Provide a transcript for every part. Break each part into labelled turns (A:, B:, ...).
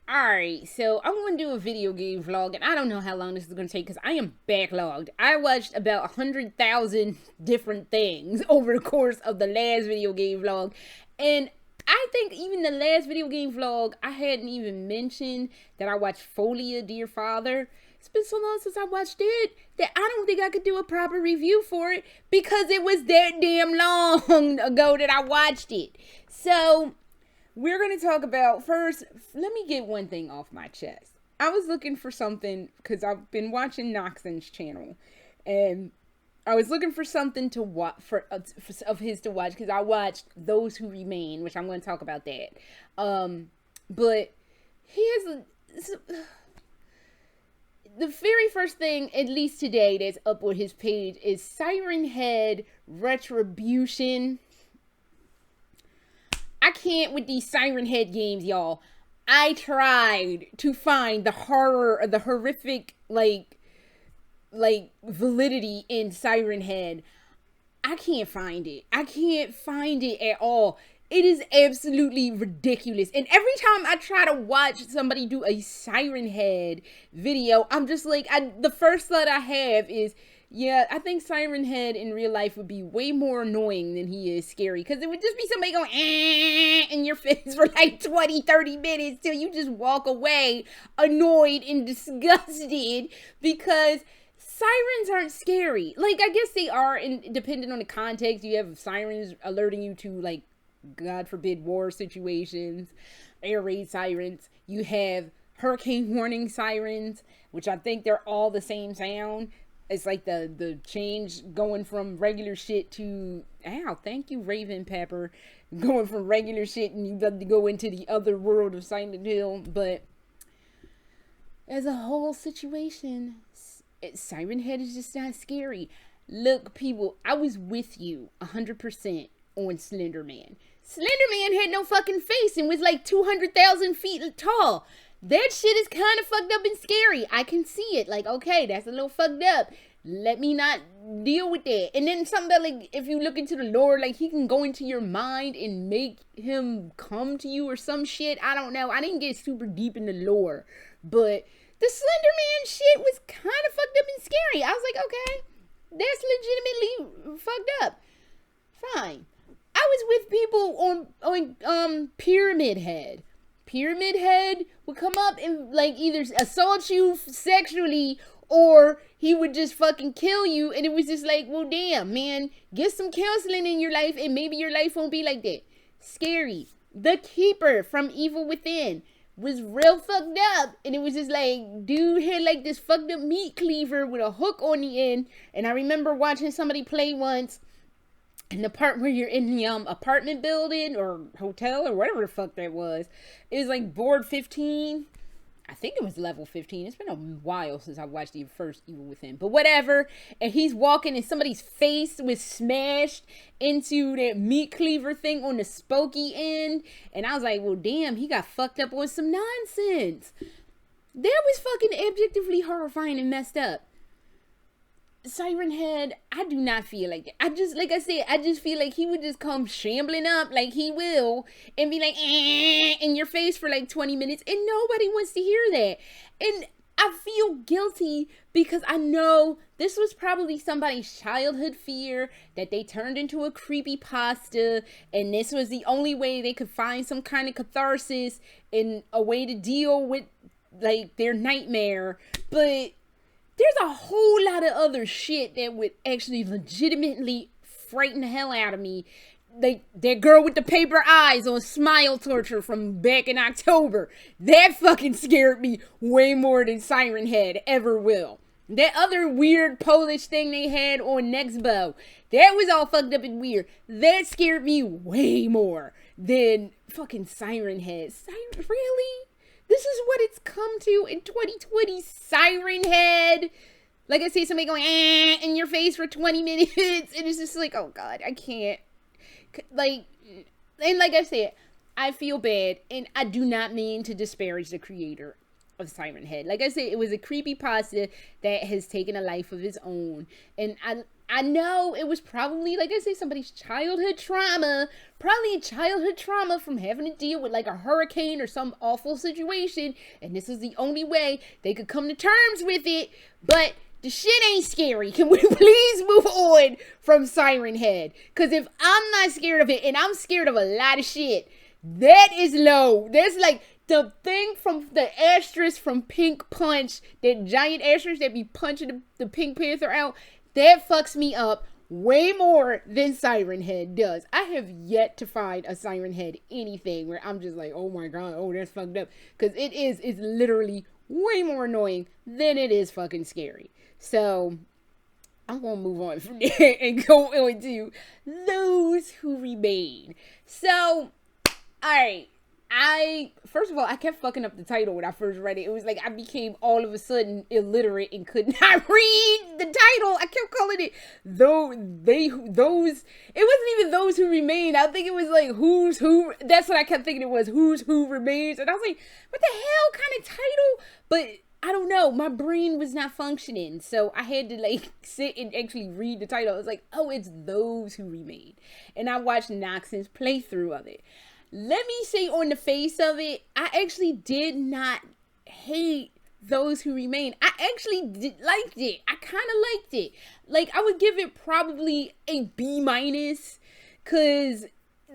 A: Alright, so I'm going to do a video game vlog, and I don't know how long this is going to take because I am backlogged. I watched about 100,000 different things over the course of the last video game vlog, and I think even the last video game vlog, I hadn't even mentioned that I watched Folia, Dear Father. It's been so long since I watched it that I don't think I could do a proper review for it because it was that damn long ago that I watched it. So we're going to talk about first. Let me get one thing off my chest. I was looking for something because I've been watching Noxon's channel, and I was looking for something to watch of his to watch because I watched Those Who Remain, which I'm going to talk about that. But here's the very first thing, at least today, that's up on his page is Siren Head Retribution. I can't with these Siren Head games, y'all. I tried to find the horror or the horrific, like validity in Siren Head. I can't find it. I can't find it at all. It is absolutely ridiculous. And every time I try to watch somebody do a Siren Head video, I'm just like, the first thought I have is, yeah, I think Siren Head in real life would be way more annoying than he is scary. Because it would just be somebody going, in your face for like 20, 30 minutes till you just walk away annoyed and disgusted because sirens aren't scary. Like, I guess they are, and depending on the context, you have sirens alerting you to, like, God forbid, war situations, air raid sirens. You have hurricane warning sirens, which I think they're all the same sound. It's like the change going from regular shit to, ow, thank you, Raven Pepper, going from regular shit and you got to go into the other world of Silent Hill. But as a whole situation, Siren Head is just not scary. Look, people, I was with you 100% on Slender Man. Slender Man had no fucking face and was like 200,000 feet tall. That shit is kind of fucked up and scary. I can see it. Like, okay, that's a little fucked up. Let me not deal with that. And then something that, like, if you look into the lore, like, he can go into your mind and make him come to you or some shit. I don't know. I didn't get super deep in the lore. But the Slender Man shit was kind of fucked up and scary. I was like, okay, that's legitimately fucked up. Fine. I was with people on Pyramid Head. Pyramid Head would come up and like either assault you sexually or he would just fucking kill you, and it was just like, well, damn, man, get some counseling in your life and maybe your life won't be like that. Scary. The Keeper from Evil Within was real fucked up, and it was just like, dude had like this fucked up meat cleaver with a hook on the end, and I remember watching somebody play once. And the part where you're in the apartment building or hotel or whatever the fuck that was, is like board 15. I think it was level 15. It's been a while since I watched the first Evil Within, but whatever. And he's walking and somebody's face was smashed into that meat cleaver thing on the spokey end. And I was like, well, damn, he got fucked up on some nonsense. That was fucking objectively horrifying and messed up. Siren Head, I do not feel like that. I just feel like he would just come shambling up like he will and be like, in your face for like 20 minutes, and nobody wants to hear that. And I feel guilty because I know this was probably somebody's childhood fear that they turned into a creepypasta, and this was the only way they could find some kind of catharsis and a way to deal with like their nightmare. But there's a whole lot of other shit that would actually legitimately frighten the hell out of me. Like that girl with the paper eyes on Smile Torture from back in October. That fucking scared me way more than Siren Head ever will. That other weird Polish thing they had on Nextbo, that was all fucked up and weird. That scared me way more than fucking Siren Head. Really? This is what it's come to in 2020, Siren Head. Like I say, somebody going, in your face for 20 minutes. And it's just like, oh God, I can't. Like, and like I said, I feel bad. And I do not mean to disparage the creator of Siren Head. Like I said, it was a creepypasta that has taken a life of its own. And I know it was probably, like I say, somebody's childhood trauma. Probably a childhood trauma from having to deal with like a hurricane or some awful situation. And this is the only way they could come to terms with it. But the shit ain't scary. Can we please move on from Siren Head? Because if I'm not scared of it, and I'm scared of a lot of shit, that is low. That's like the thing from the asterisk from Pink Punch, that giant asterisk that be punching the Pink Panther out, that fucks me up way more than Siren Head does. I have yet to find a Siren Head anything where I'm just like, oh my god, oh that's fucked up. Because it's literally way more annoying than it is fucking scary. So I'm gonna move on from there and go on to Those Who Remain. So, alright. First of all, I kept fucking up the title when I first read it. It was like I became all of a sudden illiterate and could not read the title. I kept calling it those. It wasn't even Those Who Remain. I think it was like Who's Who. That's what I kept thinking it was. Who's Who Remains. And I was like, what the hell kind of title? But I don't know. My brain was not functioning. So I had to like sit and actually read the title. I was like, oh, it's Those Who Remain. And I watched Noxon's playthrough of it. Let me say on the face of it, I actually did not hate Those Who Remain. I actually liked it. I kind of liked it. Like, I would give it probably a B-, because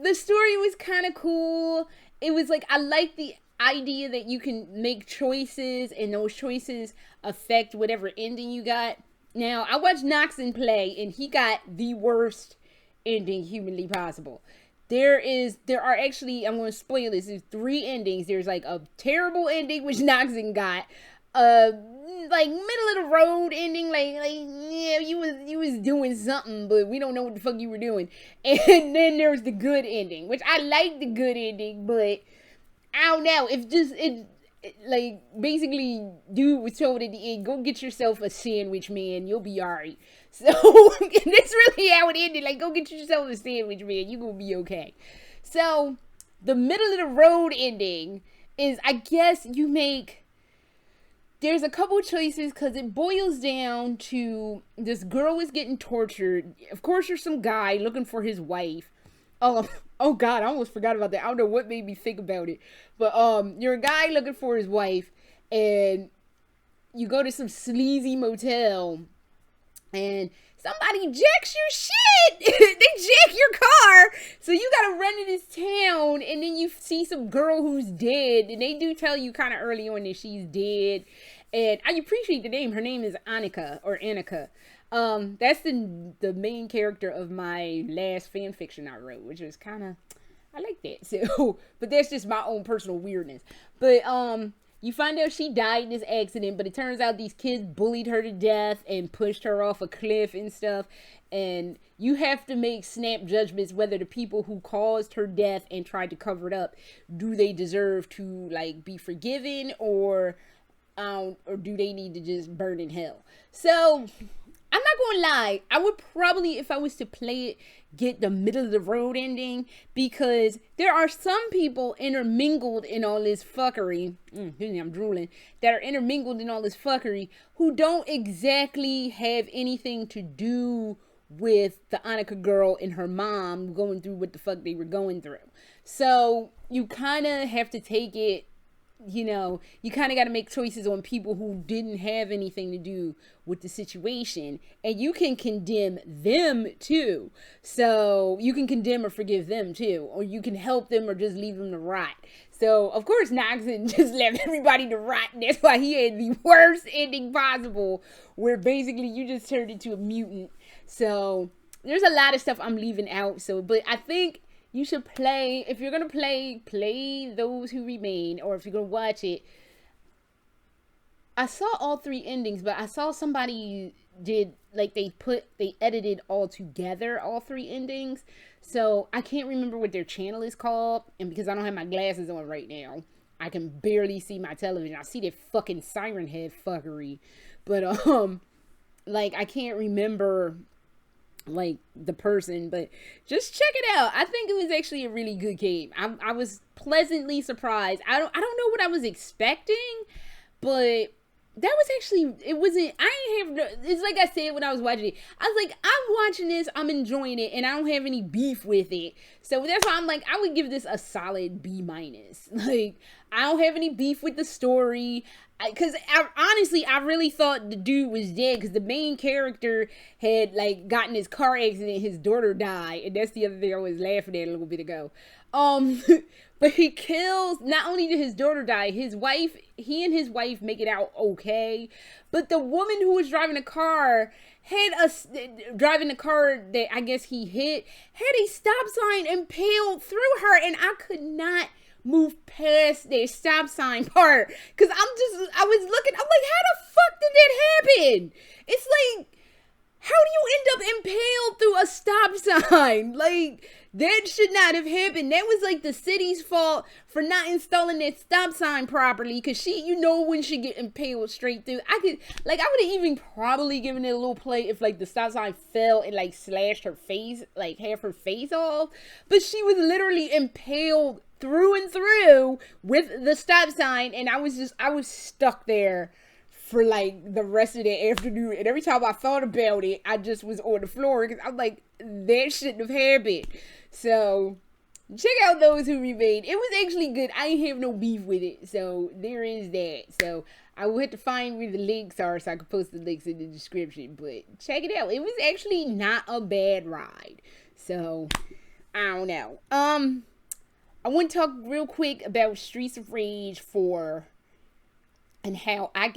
A: the story was kind of cool. It was like, I like the idea that you can make choices and those choices affect whatever ending you got. Now, I watched Noxon play and he got the worst ending humanly possible. There are actually, I'm going to spoil this, there's 3 endings. There's like a terrible ending, which Noxon got. Like middle of the road ending, like yeah, you was doing something, but we don't know what the fuck you were doing. And then there's the good ending, which I like the good ending, but I don't know. Like basically, dude was told at the end, go get yourself a sandwich, man. You'll be alright. So that's really how it ended. Like, go get yourself a sandwich, man. You gonna be okay. So the middle of the road ending is, I guess you make. There's a couple choices because it boils down to this girl is getting tortured. Of course, there's some guy looking for his wife. Oh God, I almost forgot about that. I don't know what made me think about it. But you're a guy looking for his wife, and you go to some sleazy motel, and somebody jacks your shit. They jack your car. So you gotta run to this town, and then you see some girl who's dead, and they do tell you kind of early on that she's dead. And I appreciate the name. Her name is Annika. That's the main character of my last fan fiction I wrote, which is kind of, I like that. So, but that's just my own personal weirdness. But you find out she died in this accident, but it turns out these kids bullied her to death and pushed her off a cliff and stuff. And you have to make snap judgments whether the people who caused her death and tried to cover it up, do they deserve to like be forgiven, or do they need to just burn in hell? So I'm not gonna lie, I would probably, if I was to play it, get the middle of the road ending, because there are some people intermingled in all this fuckery, I'm drooling, that are intermingled in all this fuckery who don't exactly have anything to do with the Annika girl and her mom going through what the fuck they were going through. So you kind of have to take it, you know, you kind of got to make choices on people who didn't have anything to do with the situation, and you can condemn them too. So you can condemn or forgive them too, or you can help them or just leave them to rot. So of course Noxon just left everybody to rot, and that's why he had the worst ending possible, where basically you just turned into a mutant. So there's a lot of stuff I'm leaving out. So, but I think you should play, if you're going to play Those Who Remain, or if you're going to watch it. I saw all 3 endings, but I saw somebody did, like, they edited all together, all 3 endings. So I can't remember what their channel is called. And because I don't have my glasses on right now, I can barely see my television. I see that fucking Siren Head fuckery. But, like, I can't remember like the person, but just check it out. I think it was actually a really good game. I was pleasantly surprised. I don't know what I was expecting, but that was actually, it wasn't, I ain't have, it's like I said when I was watching it, I was like, I'm watching this, I'm enjoying it, and I don't have any beef with it. So that's why I'm like, I would give this a solid B minus. Like, I don't have any beef with the story. Because honestly, I really thought the dude was dead, because the main character had like gotten his car accident, his daughter died, and that's the other thing I was laughing at a little bit ago. But he kills, not only did his daughter die, his wife, he and his wife make it out okay, but the woman who was driving the car driving the car that I guess he hit, had a stop sign impaled through her, and I could not move past that stop sign part, because I was looking, I'm like, how the fuck did that happen? It's like, how do you end up impaled through a stop sign? Like, that should not have happened. That was like the city's fault for not installing that stop sign properly, because when she get impaled straight through. I would have even probably given it a little play if like the stop sign fell and like slashed her face, like half her face off. But she was literally impaled through and through with the stop sign, and I was stuck there for like the rest of the afternoon, and every time I thought about it, I just was on the floor, because I'm like, that shouldn't have happened. So check out Those Who Remain. It was actually good. I ain't have no beef with it, so there is that. So I will have to find where the links are so I can post the links in the description, but check it out. It was actually not a bad ride. So I don't know. I want to talk real quick about Streets of Rage 4 and how I'm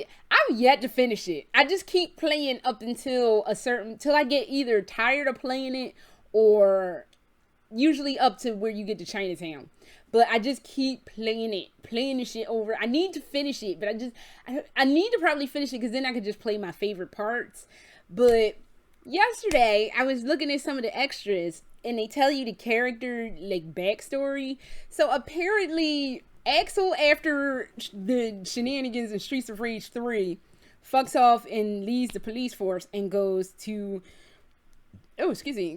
A: yet to finish it. I just keep playing up until till I get either tired of playing it, or usually up to where you get to Chinatown. But I just keep playing the shit over. I need to finish it, but I need to probably finish it, because then I could just play my favorite parts. But yesterday, I was looking at some of the extras, and they tell you the character, like, backstory. So apparently, Axel, after the shenanigans in Streets of Rage 3, fucks off and leaves the police force and goes to meditate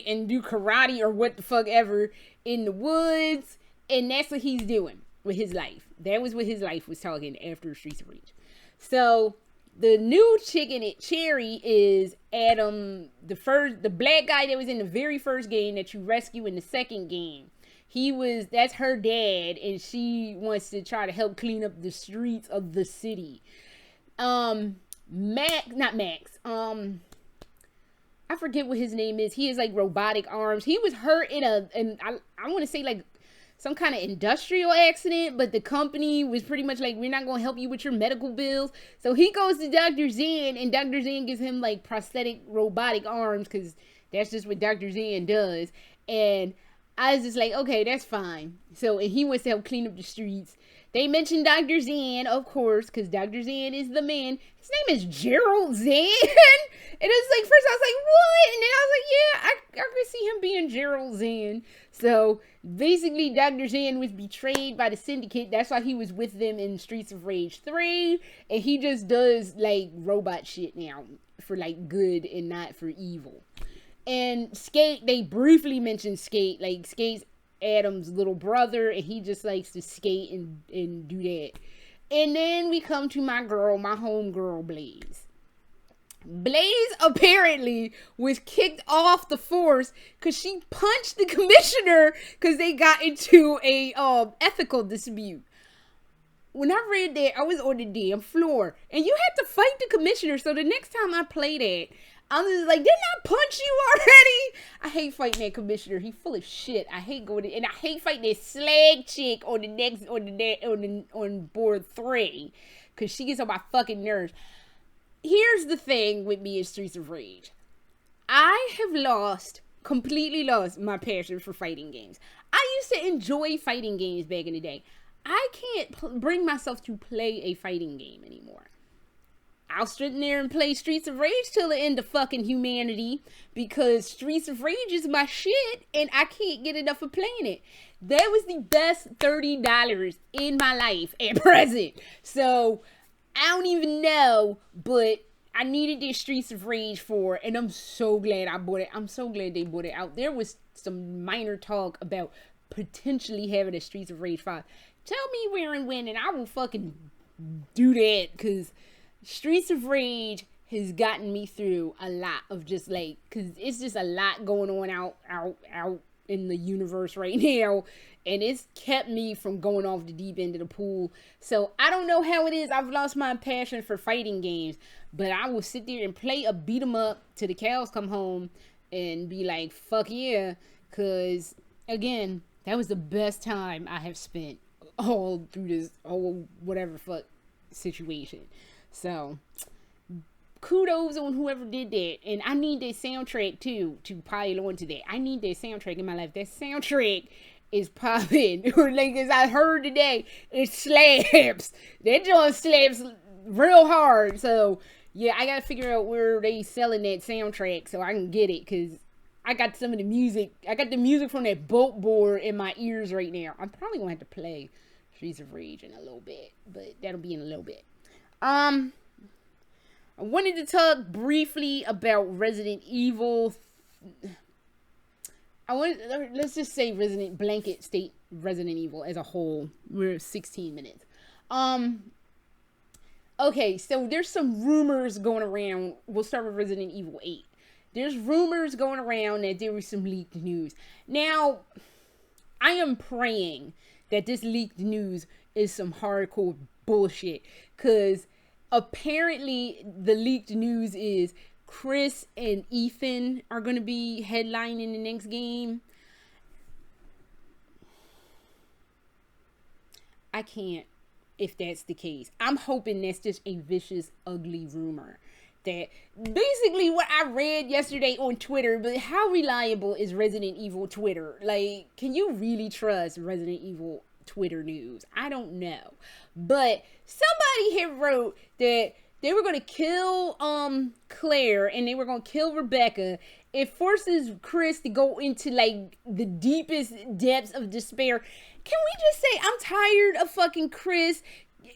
A: and do karate or what the fuck ever in the woods, and that's what he's doing with his life. That was what his life was talking after Streets of Rage. So the new chick in it, Cherry, is Adam, the black guy that was in the very first game that you rescue in the second game. That's her dad, and she wants to try to help clean up the streets of the city. I forget what his name is. He has like robotic arms. He was hurt in I want to say like some kind of industrial accident, but the company was pretty much like, we're not going to help you with your medical bills. So he goes to Dr. Zan, and Dr. Zan gives him like prosthetic robotic arms, because that's just what Dr. Zan does. And I was just like, okay, that's fine. So, and he wants to help clean up the streets. They mentioned Dr. Zan, of course, because Dr. Zan is the man. His name is Gerald Zan. And it was like, first I was like, what? And then I was like, yeah, I could see him being Gerald Zan. So basically, Dr. Zan was betrayed by the Syndicate. That's why he was with them in Streets of Rage 3. And he just does like robot shit now for like good and not for evil. And Skate, they briefly mentioned Skate. Like, Skate's Adam's little brother, and he just likes to skate and do that. And then we come to my homegirl, Blaze. Blaze apparently was kicked off the force because she punched the commissioner because they got into a ethical dispute. When I read that, I was on the damn floor. And you had to fight the commissioner, so the next time I play that, I'm just like, didn't I punch you already? I hate fighting that commissioner. He full of shit. I hate going and I hate fighting that slag chick on board 3, because she gets on my fucking nerves. Here's the thing with me in Streets of Rage. I have completely lost my passion for fighting games. I used to enjoy fighting games back in the day. I can't bring myself to play a fighting game anymore. I'll sit there and play Streets of Rage till the end of fucking humanity, because Streets of Rage is my shit and I can't get enough of playing it. That was the best $30 in my life at present. So I don't even know, but I needed this Streets of Rage 4, and I'm so glad I bought it. I'm so glad they bought it out. There was some minor talk about potentially having a Streets of Rage 5. Tell me where and when, and I will fucking do that, because Streets of Rage has gotten me through a lot of just like, because it's just a lot going on out in the universe right now, and it's kept me from going off the deep end of the pool. So I don't know how it is. I've lost my passion for fighting games, but I will sit there and play a beat 'em up till the cows come home and be like, fuck yeah, because again, that was the best time I have spent all through this whole whatever fuck situation. So kudos on whoever did that. And I need that soundtrack too to pile onto that. I need that soundtrack in my life. That soundtrack is popping. Or like as I heard today, it slaps. That joint slaps real hard. So yeah, I gotta figure out where they selling that soundtrack so I can get it, because I got some of the music. I got the music from that boat board in my ears right now. I'm probably gonna have to play Streets of Rage in a little bit, but that'll be in a little bit. I wanted to talk briefly about Resident Evil. Let's just say blanket state Resident Evil as a whole. We're 16 minutes. Okay, so there's some rumors going around. We'll start with Resident Evil 8. There's rumors going around that there was some leaked news. Now, I am praying that this leaked news is some hardcore bullshit, because apparently the leaked news is Chris and Ethan are going to be headlining the next game. I can't, if that's the case. I'm hoping that's just a vicious, ugly rumor. That basically what I read yesterday on Twitter, but how reliable is Resident Evil Twitter? Like, can you really trust Resident Evil Twitter news? I don't know. But somebody had wrote that they were going to kill Claire and they were going to kill Rebecca. It forces Chris to go into like the deepest depths of despair. Can we just say I'm tired of fucking Chris?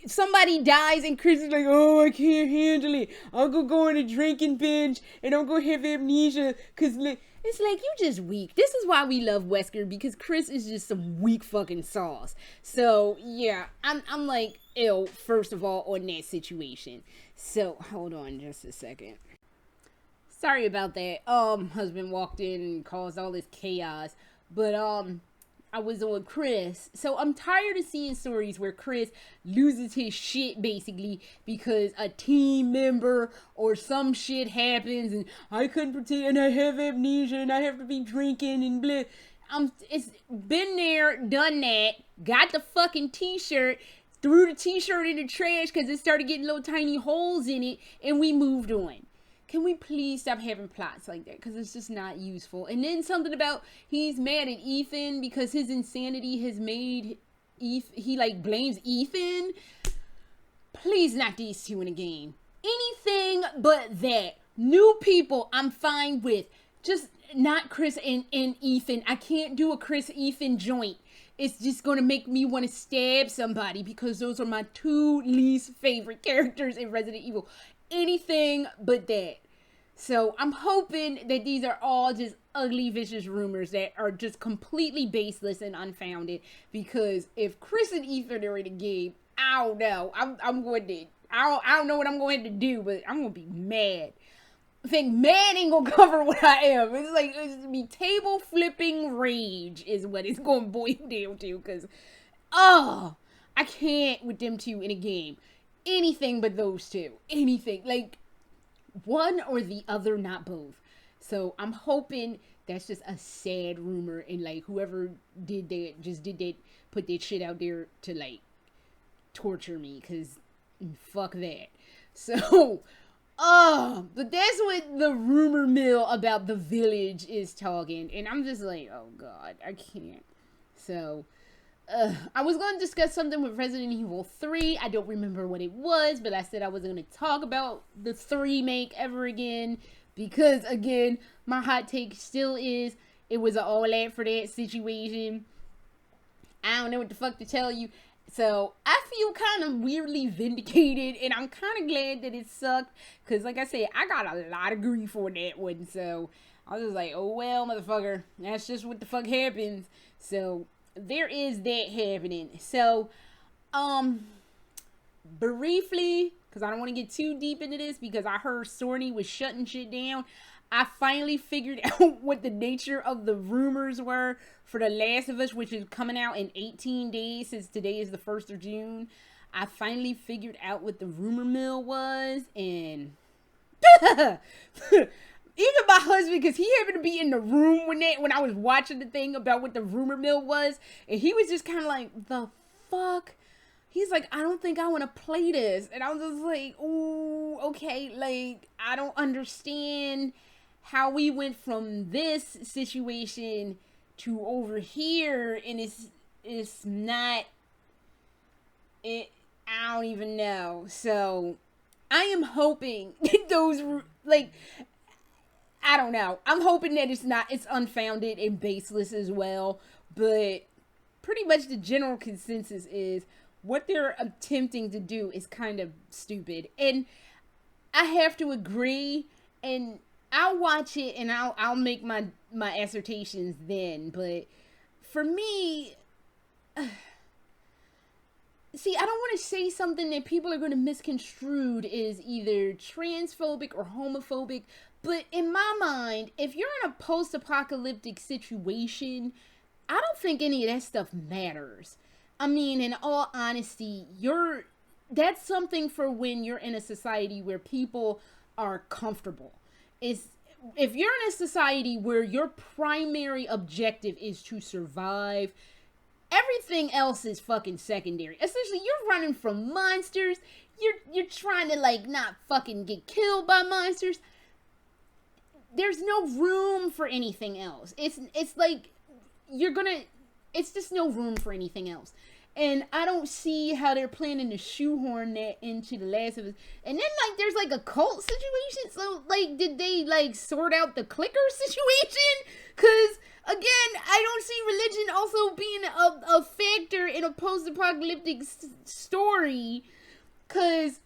A: Somebody dies and Chris is like, oh, I can't handle it. I'll go on a drinking binge and I'm going to have amnesia. Because it's like, you just weak. This is why we love Wesker, because Chris is just some weak fucking sauce. So, yeah, I'm like, ill, first of all, on that situation. So, hold on just a second. Sorry about that. Husband walked in and caused all this chaos. But, I was on Chris. So I'm tired of seeing stories where Chris loses his shit basically because a team member or some shit happens and I couldn't pretend, I have amnesia and I have to be drinking and blah. It's been there, done that, got the fucking t-shirt, threw the t-shirt in the trash because it started getting little tiny holes in it, and we moved on. Can we please stop having plots like that? Because it's just not useful. And then something about he's mad at Ethan because his insanity has made he like blames Ethan. Please, not these two in a game. Anything but that. New people I'm fine with. Just not Chris and Ethan. I can't do a Chris Ethan joint. It's just going to make me want to stab somebody because those are my two least favorite characters in Resident Evil. Anything but that. So I'm hoping that these are all just ugly, vicious rumors that are just completely baseless and unfounded. Because if Chris and Ethan are in the game, I don't know. I'm going to. I don't know what I'm going to do, but I'm going to be mad. I think mad ain't going to cover what I am. It's like it's going to be table flipping rage is what it's going to boil down to. Because, I can't with them two in a game. Anything but those two. Anything. Like, one or the other, not both. So, I'm hoping that's just a sad rumor. And, like, whoever did that, just did that, put that shit out there to, like, torture me. Because, fuck that. So, but that's what the rumor mill about the village is talking. And I'm just like, oh, God, I can't. So, I was going to discuss something with Resident Evil 3. I don't remember what it was, but I said I wasn't going to talk about the 3 make ever again. Because, again, my hot take still is it was an all out for that situation. I don't know what the fuck to tell you. So, I feel kind of weirdly vindicated, and I'm kind of glad that it sucked. Because, like I said, I got a lot of grief for that one. So, I was just like, oh, well, motherfucker. That's just what the fuck happens. So, there is that happening. So, briefly, because I don't want to get too deep into this, because I heard Sony was shutting shit down. I finally figured out what the nature of the rumors were for The Last of Us, which is coming out in 18 days, since today is the 1st of June. I finally figured out what the rumor mill was, and even my husband, because he happened to be in the room when I was watching the thing about what the rumor mill was, and he was just kind of like, the fuck? He's like, I don't think I want to play this. And I was just like, ooh, okay, like, I don't understand how we went from this situation to over here, and it's not, it, I don't even know. So, I am hoping those, like, I don't know. I'm hoping that it's unfounded and baseless as well, but pretty much the general consensus is what they're attempting to do is kind of stupid. And I have to agree, and I'll watch it and I'll make my assertions then, but for me, see, I don't want to say something that people are going to misconstrue as either transphobic or homophobic, but in my mind, if you're in a post-apocalyptic situation, I don't think any of that stuff matters. I mean, in all honesty, that's something for when you're in a society where people are comfortable. If you're in a society where your primary objective is to survive, everything else is fucking secondary. Essentially, you're running from monsters. You're trying to, like, not fucking get killed by monsters. There's no room for anything else. It's like it's just no room for anything else. And I don't see how they're planning to shoehorn that into The Last of Us. And then, like, there's, like, a cult situation. So, like, did they, like, sort out the clicker situation? Because, again, I don't see religion also being a factor in a post-apocalyptic story. Because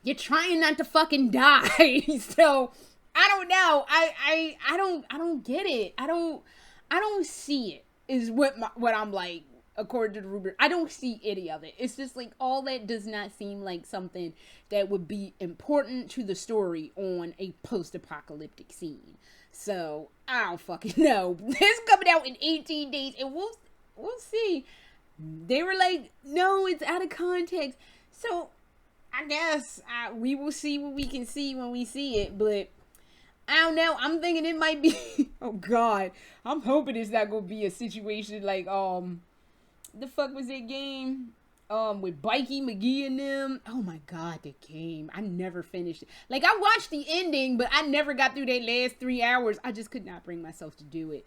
A: you're trying not to fucking die. So, I don't know. I don't get it. I don't see it, is what I'm like. According to the rubric, I don't see any of it. It's just like all that does not seem like something that would be important to the story on a post-apocalyptic scene. So I don't fucking know. It's coming out in 18 days, and we'll see. They were like, no, it's out of context. So I guess we will see what we can see when we see it. But I don't know. I'm thinking it might be. Oh God, I'm hoping it's not gonna be a situation like the fuck was that game? With Bikey McGee and them. Oh my God, the game. I never finished it. Like, I watched the ending, but I never got through that last 3 hours. I just could not bring myself to do it.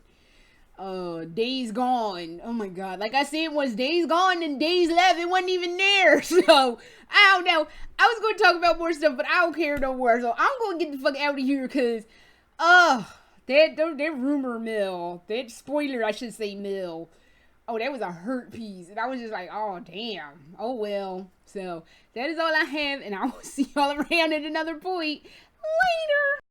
A: Days Gone. Oh my God. Like I said, once Days Gone and Days Left, it wasn't even there. So, I don't know. I was going to talk about more stuff, but I don't care no more. So, I'm going to get the fuck out of here because, that rumor mill, that spoiler, I should say, mill. Oh, that was a hurt piece. And I was just like, oh, damn. Oh, well. So, that is all I have. And I will see y'all around at another point later.